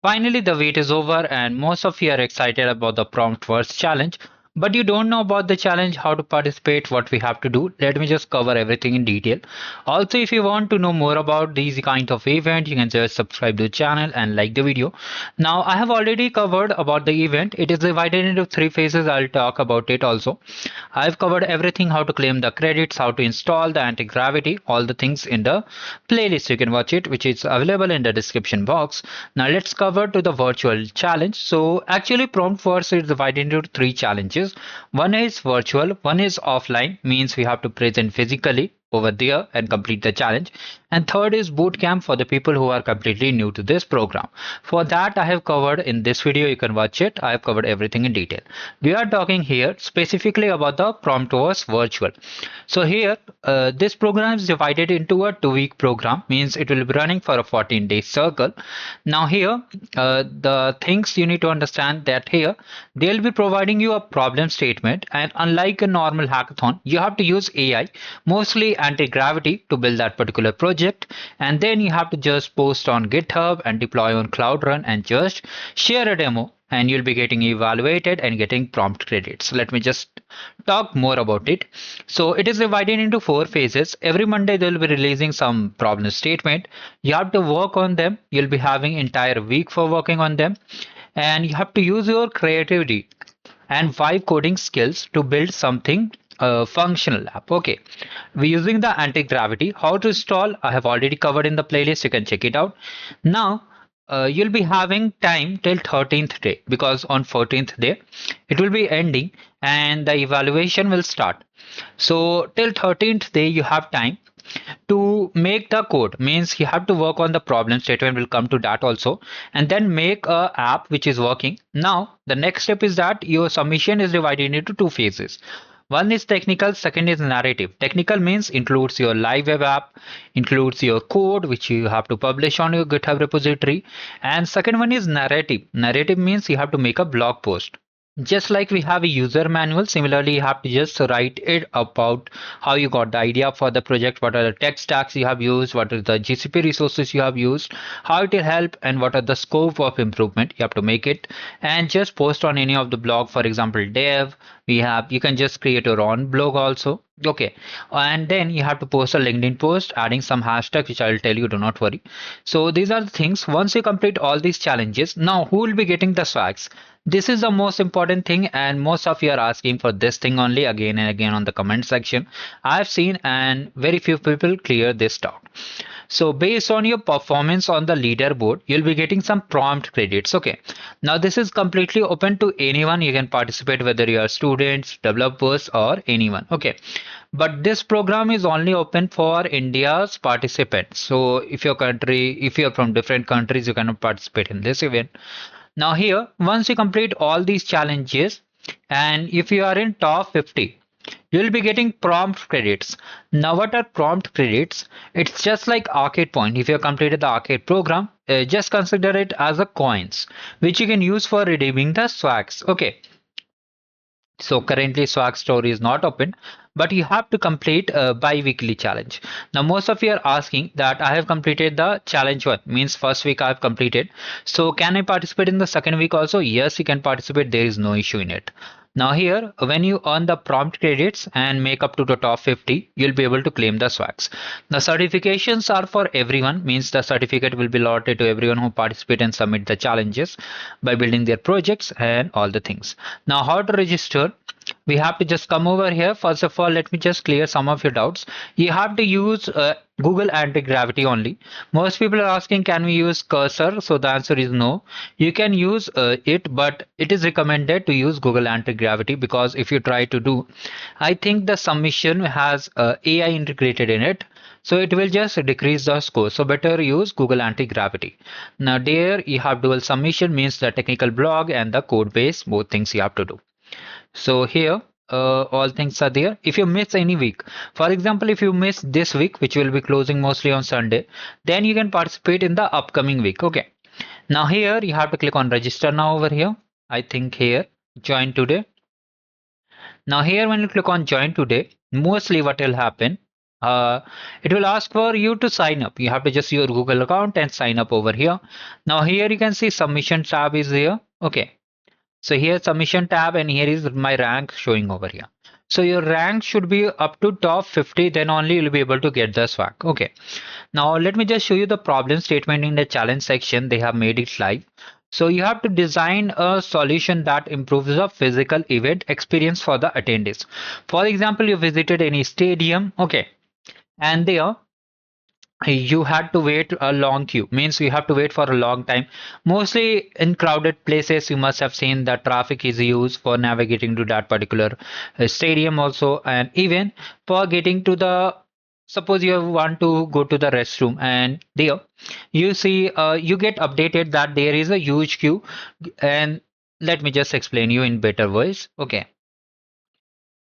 Finally, the wait is over, and most of you are excited about the prompt verse challenge. But you don't know about the challenge, how to participate, what we have to do. Let me just cover everything in detail. Also, if you want to know more about these kind of event, you can just subscribe to the channel and like the video. Now, I have already covered about the event. It is divided into three phases. I'll talk about it also. I've covered everything, how to claim the credits, how to install the anti-gravity, all the things in the playlist. You can watch it, which is available in the description box. Now let's cover to the virtual challenge. So actually prompt verse is divided into three challenges. One is virtual, one is offline, means we have to present physically over there and complete the challenge. And third is boot camp for the people who are completely new to this program. For that I have covered in this video, you can watch it. I have covered everything in detail. We are talking here specifically about the prompt verse virtual. So here this program is divided into a 2 week program, means it will be running for a 14-day circle. Now here the things you need to understand that here they'll be providing you a problem statement, and unlike a normal hackathon you have to use AI, mostly anti-gravity, to build that particular project, and then you have to just post on GitHub and deploy on Cloud Run and just share a demo, and you'll be getting evaluated and getting prompt credits. Let me just talk more about it. So it is divided into four phases. Every Monday they'll be releasing some problem statement. You have to work on them. You'll be having entire week for working on them, and you have to use your creativity and five coding skills to build something functional app. Okay, we're using the anti-gravity. How to install I have already covered in the playlist, you can check it out. Now you'll be having time till 13th day, because on 14th day it will be ending and the evaluation will start. So till 13th day you have time to make the code, means you have to work on the problem statement, will come to that also, and then make a app which is working. Now the next step is that your submission is divided into two phases. One is technical, second is narrative. Technical means includes your live web app, includes your code which you have to publish on your GitHub repository, and second one is narrative. Narrative means you have to make a blog post. Just like we have a user manual, similarly you have to just write it about how you got the idea for the project, what are the tech stacks you have used, what are the GCP resources you have used, how it will help, and what are the scope of improvement. You have to make it and just post on any of the blog. For example, dev, we have, you can just create your own blog also. Okay, and then you have to post a LinkedIn post adding some hashtag which I will tell you, do not worry. So these are the things. Once you complete all these challenges, now who will be getting the swags? This is the most important thing, and most of you are asking for this thing only again and again on the comment section. I've seen and very few people clear this doubt. So based on your performance on the leaderboard, you'll be getting some prompt credits. Okay, now this is completely open to anyone. You can participate whether you are students, developers, or anyone. Okay, but this program is only open for India's participants. So if your country, if you're from different countries, you cannot participate in this event. Now here, once you complete all these challenges, and if you are in top 50, you will be getting prompt credits. Now what are prompt credits? It's just like arcade point. If you have completed the arcade program, just consider it as a coins which you can use for redeeming the swags. Okay, so currently swag store is not open, but you have to complete a bi-weekly challenge. Now most of you are asking that I have completed the challenge one, means first week I have completed. So can I participate in the second week also? Yes, you can participate. There is no issue in it. Now here, when you earn the prompt credits and make up to the top 50, you'll be able to claim the swags. The certifications are for everyone, means the certificate will be allotted to everyone who participate and submit the challenges by building their projects and all the things. Now how to register? We have to just come over here. First of all, let me just clear some of your doubts. You have to use Google anti-gravity only. Most people are asking, can we use cursor? So the answer is no. You can use it, but it is recommended to use Google anti-gravity, because if you try to do, I think the submission has AI integrated in it, so it will just decrease the score. So better use Google anti-gravity. Now there you have dual submission, means the technical blog and the code base, both things you have to do. So here all things are there. If you miss any week, for example, if you miss this week, which will be closing mostly on Sunday, then you can participate in the upcoming week. Okay, now here you have to click on register now over here. I think here join today. Now here when you click on join today, mostly what will happen, it will ask for you to sign up. You have to just use your Google account and sign up over here. Now here you can see submission tab is here. Okay. So here submission tab and here is my rank showing over here. So your rank should be up to top 50, then only you'll be able to get the swag. Okay. Now let me just show you the problem statement in the challenge section. They have made it live. So you have to design a solution that improves the physical event experience for the attendees. For example, you visited any stadium, okay, and there you had to wait a long queue, means you have to wait for a long time. Mostly in crowded places you must have seen that traffic is used for navigating to that particular stadium also, and even for getting to the, suppose you want to go to the restroom and there you see you get updated that there is a huge queue. And let me just explain you in better voice. Okay,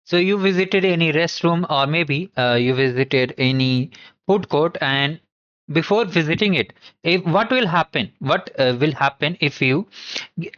so you visited any restroom, or maybe you visited any food court, and before visiting it, if what will happen? What will happen if you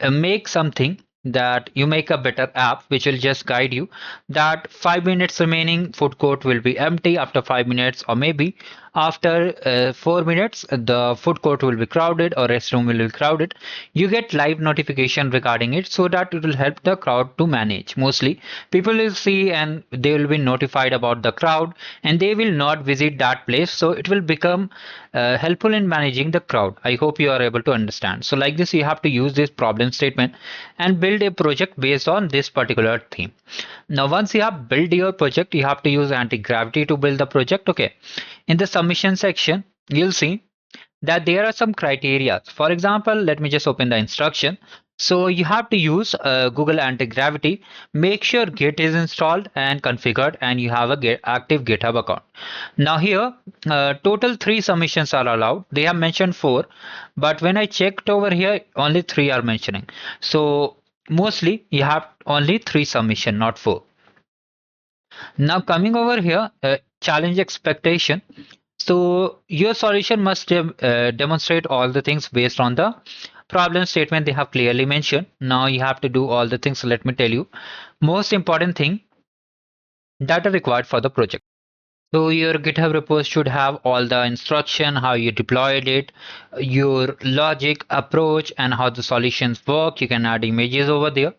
make something, that you make a better app which will just guide you that 5 minutes remaining food court will be empty after 5 minutes, or maybe after 4 minutes the food court will be crowded or restroom will be crowded. You get live notification regarding it, so that it will help the crowd to manage. Mostly people will see and they will be notified about the crowd, and they will not visit that place, so it will become helpful in managing the crowd. I hope you are able to understand. So like this you have to use this problem statement and build a project based on this particular theme. Now once you have built your project, you have to use anti-gravity to build the project. Okay, in the submission section you'll see that there are some criteria. For example, let me just open the instruction. So you have to use Google Anti-Gravity. Make sure Git is installed and configured, and you have a active GitHub account. Now here, total 3 submissions are allowed. They have mentioned 4, but when I checked over here, only 3 are mentioning. So mostly you have only 3 submission, not 4. Now coming over here, challenge expectation. So your solution must demonstrate all the things based on the problem statement they have clearly mentioned. Now you have to do all the things. So let me tell you, most important thing that are required for the project. So your GitHub repo should have all the instruction, how you deployed it, your logic approach, and how the solutions work. You can add images over there.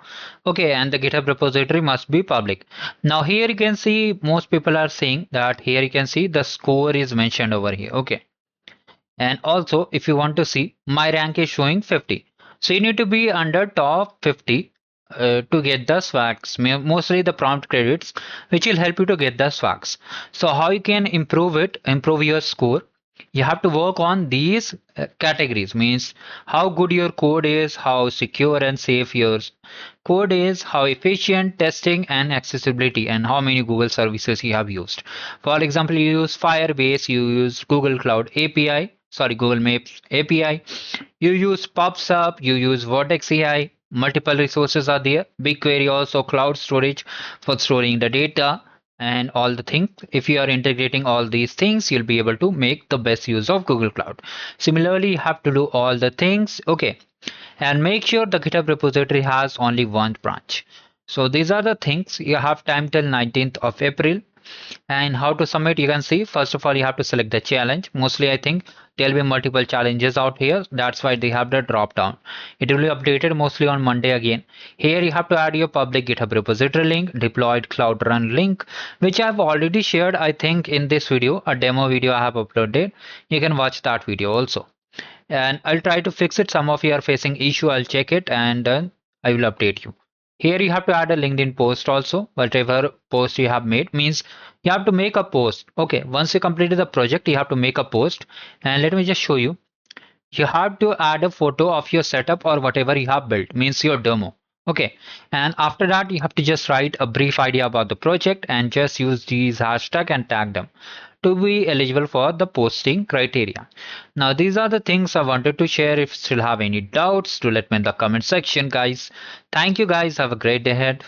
Okay, and the GitHub repository must be public. Now here you can see most people are saying that here you can see the score is mentioned over here. Okay. And also if you want to see, my rank is showing 50. So you need to be under top 50 to get the swags, mostly the prompt credits, which will help you to get the swags. So how you can improve it, improve your score? You have to work on these categories, means how good your code is, how secure and safe your code is, how efficient testing and accessibility, and how many Google services you have used. For example, you use Firebase, you use Google Cloud API, sorry, Google Maps API, you use PubSub, you use Vertex AI, multiple resources are there. BigQuery also cloud storage for storing the data and all the things. If you are integrating all these things, you'll be able to make the best use of Google Cloud. Similarly, you have to do all the things. Okay, and make sure the GitHub repository has only one branch. So these are the things. You have time till 19th of April. And how to submit, you can see, first of all you have to select the challenge. Mostly I think there'll be multiple challenges out here, that's why they have the drop down. It will be updated mostly on Monday again. Here you have to add your public GitHub repository link, deployed Cloud Run link, which I have already shared, I think, in this video, a demo video I have uploaded. You can watch that video also, and I'll try to fix it. Some of you are facing issue, I'll check it, and I will update you. Here you have to add a LinkedIn post also. Whatever post you have made, means you have to make a post. Okay, once you completed the project, you have to make a post. And let me just show you. You have to add a photo of your setup or whatever you have built, means your demo. Okay, and after that you have to just write a brief idea about the project and just use these hashtag and tag them to be eligible for the posting criteria. Now these are the things I wanted to share. If you still have any doubts, do let me in the comment section, guys. Thank you guys, have a great day ahead.